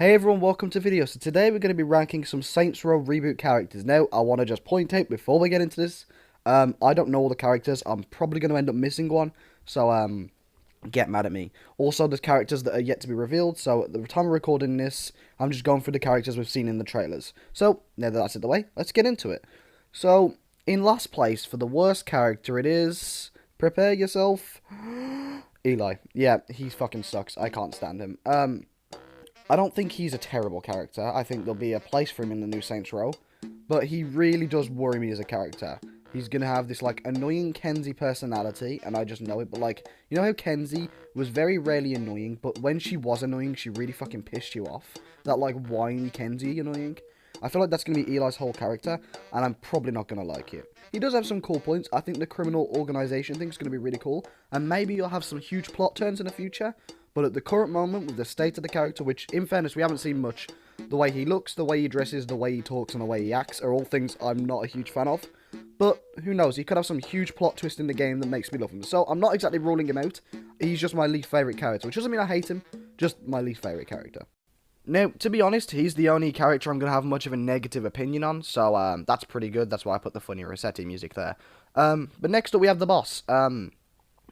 Hey everyone, welcome to the video. So today we're going to be ranking some Saints Row reboot characters. Now, I want to just point out before we get into this, I don't know all the characters. I'm probably going to end up missing one, so get mad at me. Also, there's characters that are yet to be revealed, so at the time of recording this, I'm just going through the characters we've seen in the trailers. So, now that that's out of the way, let's get into it. So, in last place, for the worst character, it is... Prepare yourself. Eli. Yeah, he fucking sucks. I can't stand him. I don't think he's a terrible character. I think there'll be a place for him in the new Saints Row. But he really does worry me as a character. He's going to have this, like, annoying Kenzie personality, and I just know it. But, like, you know how Kenzie was very rarely annoying, but when she was annoying, she really fucking pissed you off? That, like, whiny Kenzie annoying? I feel like that's going to be Eli's whole character, and I'm probably not going to like it. He does have some cool points. I think the criminal organization thing is going to be really cool, and maybe you'll have some huge plot turns in the future. But at the current moment, with the state of the character, which, in fairness, we haven't seen much, the way he looks, the way he dresses, the way he talks, and the way he acts are all things I'm not a huge fan of. But, who knows, he could have some huge plot twist in the game that makes me love him. So, I'm not exactly ruling him out. He's just my least favourite character, which doesn't mean I hate him, just my least favourite character. Now, to be honest, he's the only character I'm going to have much of a negative opinion on, so that's pretty good. That's why I put the funny Rossetti music there. But next up, we have the boss.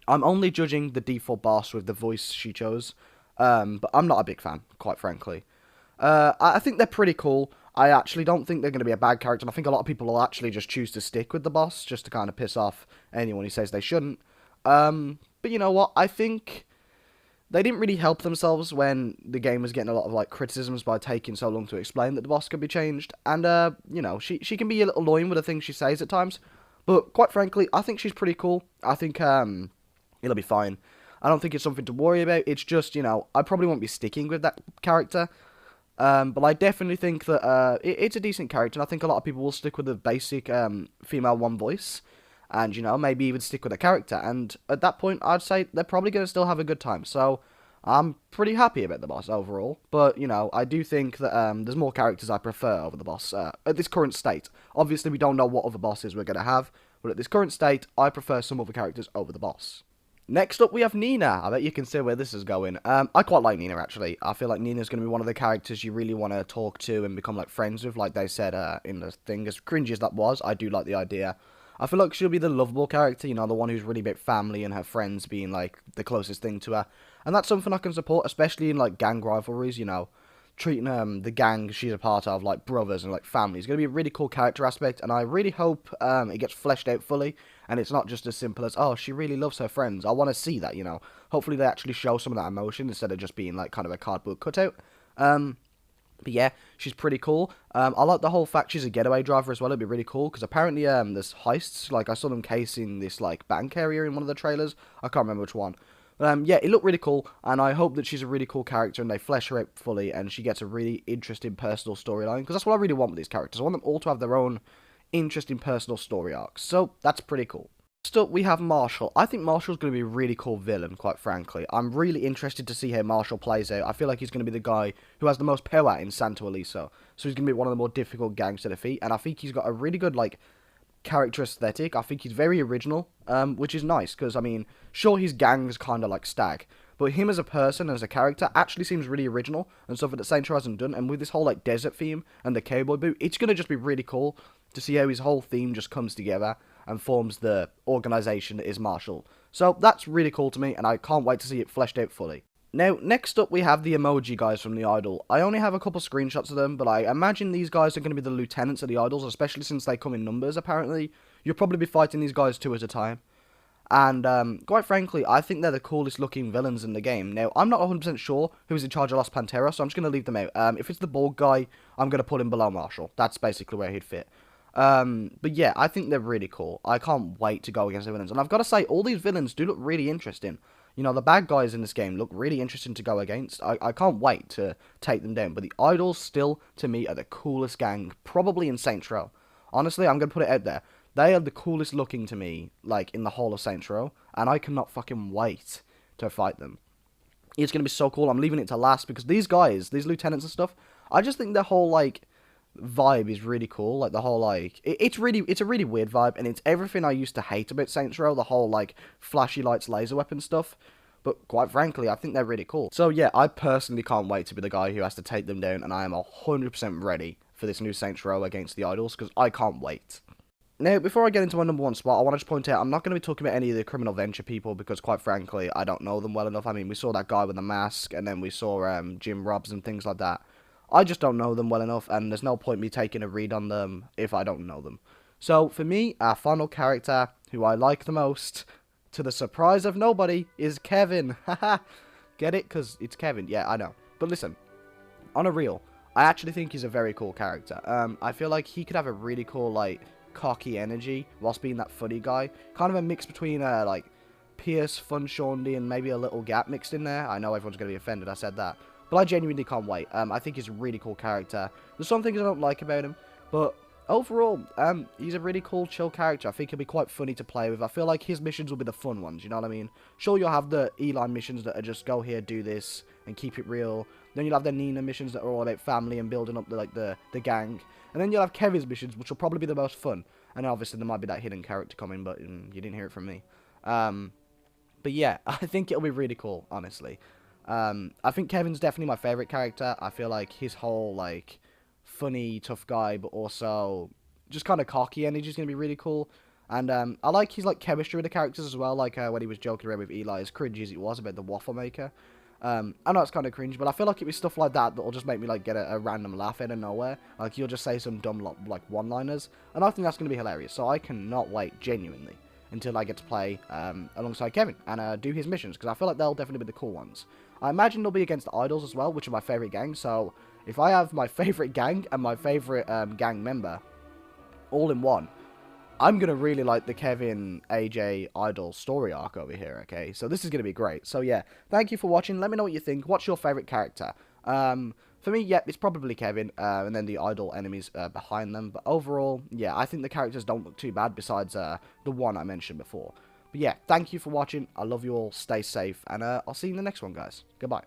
I'm only judging the default boss with the voice she chose, but I'm not a big fan, quite frankly. I think they're pretty cool. I actually don't think they're going to be a bad character, and I think a lot of people will actually just choose to stick with the boss, just to kind of piss off anyone who says they shouldn't. But you know what, I think they didn't really help themselves when the game was getting a lot of, like, criticisms by taking so long to explain that the boss could be changed, and, you know, she can be a little annoying with the things she says at times, but quite frankly, I think she's pretty cool. I think, it'll be fine. I don't think it's something to worry about. It's just, you know, I probably won't be sticking with that character. But I definitely think that it's a decent character. And I think a lot of people will stick with the basic female one voice. And, you know, maybe even stick with the character. And at that point, I'd say they're probably going to still have a good time. So I'm pretty happy about the boss overall. But, you know, I do think that there's more characters I prefer over the boss at this current state. Obviously, we don't know what other bosses we're going to have. But at this current state, I prefer some other characters over the boss. Next up, we have Nina. I bet you can see where this is going. I quite like Nina, actually. I feel like Nina's going to be one of the characters you really want to talk to and become, like, friends with, like they said in the thing. As cringy as that was, I do like the idea. I feel like she'll be the lovable character, you know, the one who's really about family and her friends being, like, the closest thing to her. And that's something I can support, especially in, like, gang rivalries, you know. Treating the gang she's a part of like brothers and like family. It's going to be a really cool character aspect, and I really hope it gets fleshed out fully, and it's not just as simple as, oh, she really loves her friends. I want to see that, you know. Hopefully they actually show some of that emotion instead of just being like kind of a cardboard cutout. But yeah, she's pretty cool. I like the whole fact she's a getaway driver as well. It'd be really cool, because apparently there's heists. Like, I saw them casing this like bank area in one of the trailers. I can't remember which one. Yeah, it looked really cool, and I hope that she's a really cool character, and they flesh her out fully, and she gets a really interesting personal storyline, because that's what I really want with these characters. I want them all to have their own interesting personal story arcs, so that's pretty cool. Next up, we have Marshall. I think Marshall's going to be a really cool villain, quite frankly. I'm really interested to see how Marshall plays out. I feel like he's going to be the guy who has the most power in Santa Elisa, so he's going to be one of the more difficult gangs to defeat, and I think he's got a really good, like, character aesthetic. I think he's very original, which is nice, because, I mean, sure, his gang's kind of like Stag, but him as a person, as a character, actually seems really original, and something that Saints Row hasn't done, and with this whole, like, desert theme, and the cowboy boot, it's going to just be really cool to see how his whole theme just comes together, and forms the organization that is Marshall. So, that's really cool to me, and I can't wait to see it fleshed out fully. Now, next up we have the emoji guys from the Idol. I only have a couple screenshots of them, but I imagine these guys are going to be the lieutenants of the Idols, especially since they come in numbers, apparently. You'll probably be fighting these guys 2 at a time. And, quite frankly, I think they're the coolest looking villains in the game. Now, I'm not 100% sure who's in charge of Los Pantera, so I'm just going to leave them out. If it's the bald guy, I'm going to put him below Marshall. That's basically where he'd fit. But yeah, I think they're really cool. I can't wait to go against the villains. And I've got to say, all these villains do look really interesting. You know, the bad guys in this game look really interesting to go against. I can't wait to take them down. But the Idols still, to me, are the coolest gang, probably in Saints Row. Honestly, I'm going to put it out there. They are the coolest looking to me, like, in the whole of Saints Row. And I cannot fucking wait to fight them. It's going to be so cool. I'm leaving it to last because these guys, these lieutenants and stuff, I just think their whole, like, vibe is really cool. Like, the whole, like, it's a really weird vibe, and it's everything I used to hate about Saints Row, the whole, like, flashy lights laser weapon stuff. but quite frankly, I think they're really cool. So yeah, I personally can't wait to be the guy who has to take them down, and I am 100% ready for this new Saints Row against the Idols, because I can't wait. Now, before I get into my number one spot, I want to just point out, I'm not going to be talking about any of the Criminal Venture people, because quite frankly, I don't know them well enough. I mean, we saw that guy with the mask, and then we saw Jim Robs and things like that. I just don't know them well enough, and there's no point me taking a read on them if I don't know them. So, for me, our final character, who I like the most, to the surprise of nobody, is Kevin. Haha. Get it? Because it's Kevin. Yeah, I know. But listen, on a real, I actually think he's a very cool character. I feel like he could have a really cool, like, cocky energy whilst being that funny guy. Kind of a mix between, like, Pierce, Fun Shaundy, and maybe a little Gap mixed in there. I know everyone's going to be offended I said that. But I genuinely can't wait. I think he's a really cool character. There's some things I don't like about him, but overall, he's a really cool, chill character. I think he'll be quite funny to play with. I feel like his missions will be the fun ones, you know what I mean? Sure, you'll have the Eli missions that are just go here, do this, and keep it real. Then you'll have the Nina missions that are all about family and building up the gang. And then you'll have Kevin's missions, which will probably be the most fun. And obviously there might be that hidden character coming, but you didn't hear it from me. But yeah, I think it'll be really cool, honestly. I think Kevin's definitely my favourite character. I feel like his whole, like, funny, tough guy, but also just kind of cocky energy is going to be really cool. And I like his, like, chemistry with the characters as well, like when he was joking around with Eli, as cringy as it was about the waffle maker. I know it's kind of cringe, but I feel like it'll be stuff like that that'll just make me, like, get a random laugh out of nowhere. Like, you'll just say some dumb, like, one-liners, and I think that's going to be hilarious. So I cannot wait, genuinely, until I get to play alongside Kevin and do his missions, because I feel like they'll definitely be the cool ones. I imagine they'll be against the Idols as well, which are my favourite gang, so if I have my favourite gang and my favourite gang member all in one, I'm going to really like the Kevin, AJ, Idol story arc over here, okay? So this is going to be great. So yeah, thank you for watching. Let me know what you think. What's your favourite character? For me, yeah, it's probably Kevin, and then the Idol enemies behind them. But overall, yeah, I think the characters don't look too bad besides the one I mentioned before. But yeah, thank you for watching. I love you all. Stay safe, and I'll see you in the next one, guys. Goodbye.